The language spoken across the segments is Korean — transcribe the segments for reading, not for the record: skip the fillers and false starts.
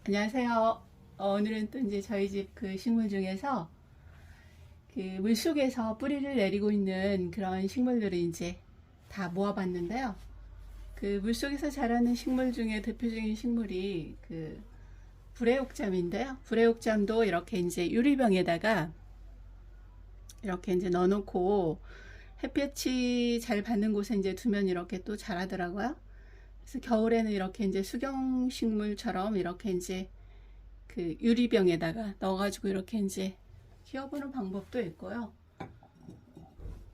안녕하세요. 오늘은 또 이제 저희 집 그 식물 중에서 그 물속에서 뿌리를 내리고 있는 그런 식물들을 이제 다 모아봤는데요. 그 물속에서 자라는 식물 중에 대표적인 식물이 그 불애옥잠인데요. 불애옥잠도 이렇게 이제 유리병에다가 이렇게 이제 넣어놓고 햇볕이 잘 받는 곳에 이제 두면 이렇게 또 자라더라고요. 그래서 겨울에는 이렇게 이제 수경식물처럼 이렇게 이제 그 유리병에다가 넣어가지고 이렇게 이제 키워보는 방법도 있고요.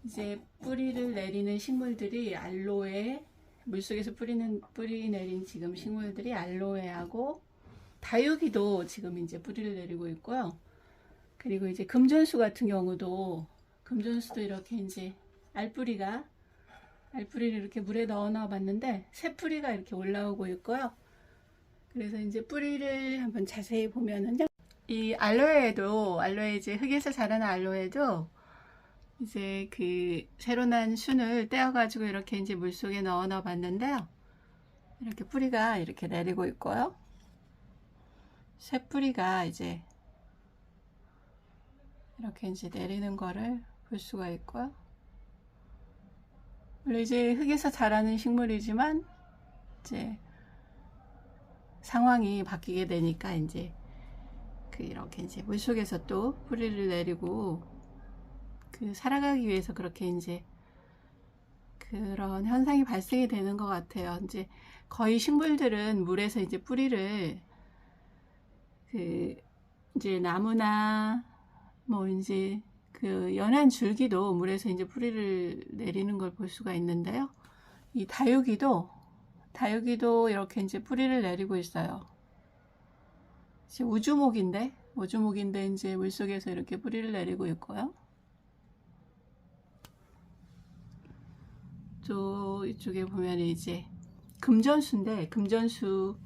이제 뿌리를 내리는 식물들이 알로에, 물속에서 뿌리 내린 지금 식물들이 알로에하고 다육이도 지금 이제 뿌리를 내리고 있고요. 그리고 이제 금전수 같은 경우도 금전수도 이렇게 이제 알뿌리를 이렇게 물에 넣어 봤는데 새 뿌리가 이렇게 올라오고 있고요. 그래서 이제 뿌리를 한번 자세히 보면은요. 이 알로에 이제 흙에서 자라는 알로에도 이제 그 새로 난 순을 떼어가지고 이렇게 이제 물속에 넣어 봤는데요. 이렇게 뿌리가 이렇게 내리고 있고요. 새 뿌리가 이제 이렇게 이제 내리는 거를 볼 수가 있고요. 원래 이제 흙에서 자라는 식물이지만 이제 상황이 바뀌게 되니까 이제 이렇게 이제 물속에서 또 뿌리를 내리고 살아가기 위해서 그렇게 이제 그런 현상이 발생이 되는 것 같아요. 이제 거의 식물들은 물에서 이제 뿌리를 이제 나무나 뭐 이제 연한 줄기도 물에서 이제 뿌리를 내리는 걸 볼 수가 있는데요. 이 다육이도 이렇게 이제 뿌리를 내리고 있어요. 이제 우주목인데 이제 물속에서 이렇게 뿌리를 내리고 있고요. 또 이쪽에 보면 이제 금전수인데 금전수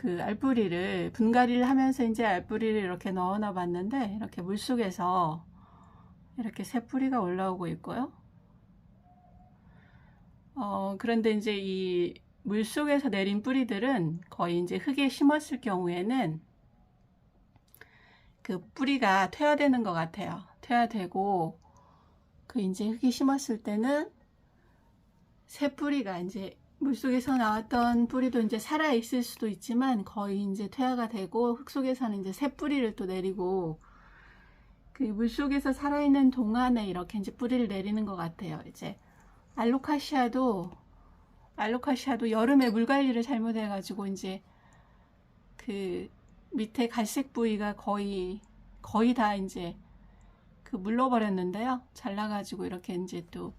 알뿌리를 분갈이를 하면서 이제 알뿌리를 이렇게 넣어 봤는데 이렇게 물속에서 이렇게 새 뿌리가 올라오고 있고요. 그런데 이제 이 물속에서 내린 뿌리들은 거의 이제 흙에 심었을 경우에는 그 뿌리가 퇴화되는 것 같아요. 퇴화되고 이제 흙에 심었을 때는 새 뿌리가 이제 물속에서 나왔던 뿌리도 이제 살아 있을 수도 있지만 거의 이제 퇴화가 되고 흙 속에서는 이제 새 뿌리를 또 내리고 물속에서 살아있는 동안에 이렇게 이제 뿌리를 내리는 것 같아요. 이제 알로카시아도 여름에 물 관리를 잘못해가지고 이제 밑에 갈색 부위가 거의 다 이제 물러버렸는데요. 잘라가지고 이렇게 이제 또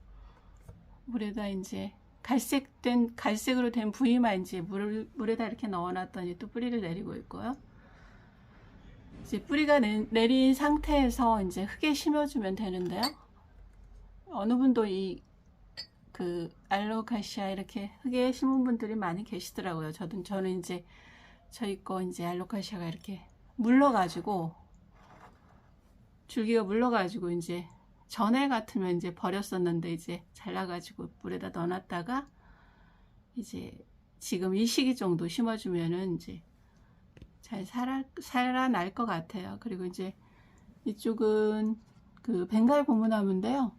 물에다 이제 갈색으로 된 부위만 이제 물에다 이렇게 넣어놨더니 또 뿌리를 내리고 있고요. 이제 뿌리가 내린 상태에서 이제 흙에 심어주면 되는데요. 어느 분도 알로카시아 이렇게 흙에 심은 분들이 많이 계시더라고요. 저는 이제 저희 거 이제 알로카시아가 이렇게 줄기가 물러가지고 이제 전에 같으면 이제 버렸었는데 이제 잘라가지고 물에다 넣어놨다가 이제 지금 이 시기 정도 심어주면은 이제 잘 살아날 것 같아요. 그리고 이제 이쪽은 벵갈 고무나무인데요.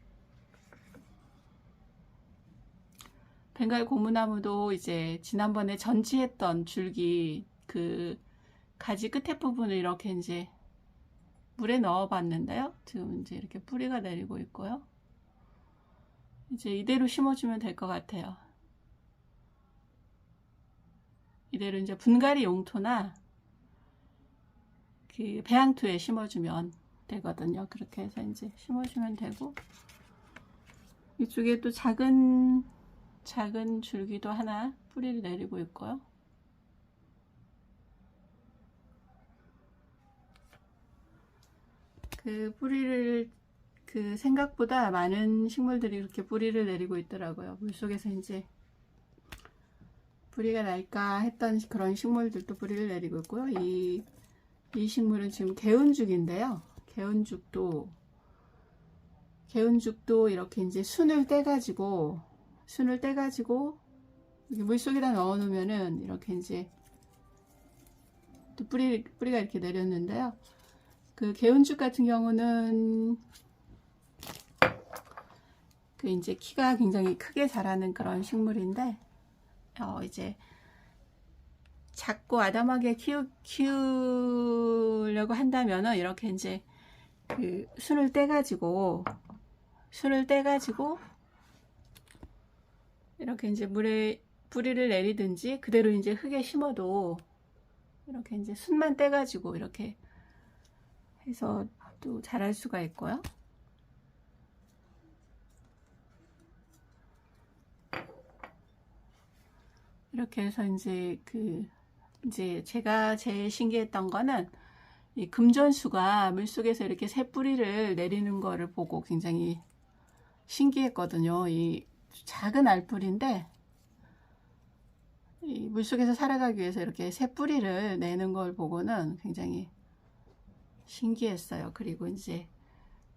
벵갈 고무나무도 이제 지난번에 전지했던 줄기 가지 끝에 부분을 이렇게 이제 물에 넣어 봤는데요. 지금 이제 이렇게 뿌리가 내리고 있고요. 이제 이대로 심어주면 될 것 같아요. 이대로 이제 분갈이 용토나 배양토에 심어주면 되거든요. 그렇게 해서 이제 심어주면 되고, 이쪽에 또 작은 줄기도 하나 뿌리를 내리고 있고요. 뿌리를 생각보다 많은 식물들이 이렇게 뿌리를 내리고 있더라고요. 물속에서 이제 뿌리가 날까 했던 그런 식물들도 뿌리를 내리고 있고요. 이 식물은 지금 개운죽인데요. 개운죽도 이렇게 이제 순을 떼가지고 물속에다 넣어 놓으면은 이렇게 이제 또 뿌리가 이렇게 내렸는데요. 그 개운죽 같은 경우는 그 이제 키가 굉장히 크게 자라는 그런 식물인데, 이제 작고 아담하게 키우려고 한다면은 이렇게 이제 그 순을 떼가지고 이렇게 이제 물에 뿌리를 내리든지 그대로 이제 흙에 심어도 이렇게 이제 순만 떼가지고 이렇게 해서 또 자랄 수가 있고요. 이렇게 해서 이제 제가 제일 신기했던 거는 이 금전수가 물속에서 이렇게 새 뿌리를 내리는 거를 보고 굉장히 신기했거든요. 이 작은 알뿌리인데 이 물속에서 살아가기 위해서 이렇게 새 뿌리를 내는 걸 보고는 굉장히 신기했어요. 그리고 이제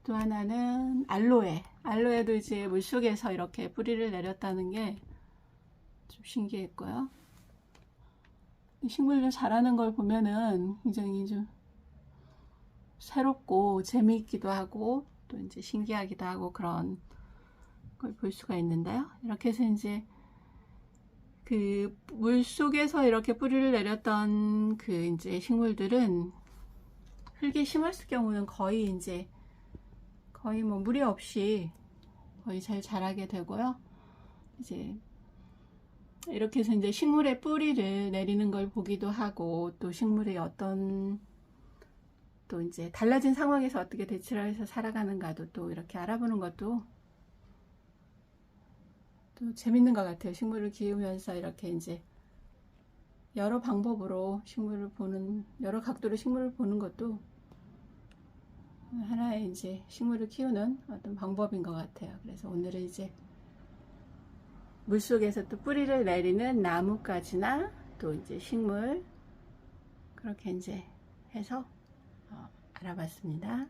또 하나는 알로에도 이제 물속에서 이렇게 뿌리를 내렸다는 게 좀 신기했고요. 식물들 자라는 걸 보면은 굉장히 좀 새롭고 재미있기도 하고 또 이제 신기하기도 하고 그런 걸 볼 수가 있는데요. 이렇게 해서 이제 그 물속에서 이렇게 뿌리를 내렸던 그 이제 식물들은 흙에 심었을 경우는 거의 뭐 무리 없이 거의 잘 자라게 되고요. 이제 이렇게 해서 이제 식물의 뿌리를 내리는 걸 보기도 하고 또 식물의 어떤 또 이제 달라진 상황에서 어떻게 대처를 해서 살아가는가도 또 이렇게 알아보는 것도 또 재밌는 것 같아요. 식물을 키우면서 이렇게 이제 여러 방법으로 여러 각도로 식물을 보는 것도 하나의 이제 식물을 키우는 어떤 방법인 것 같아요. 그래서 오늘은 이제 물속에서 또 뿌리를 내리는 나뭇가지나 또 이제 식물 그렇게 이제 해서 알아봤습니다.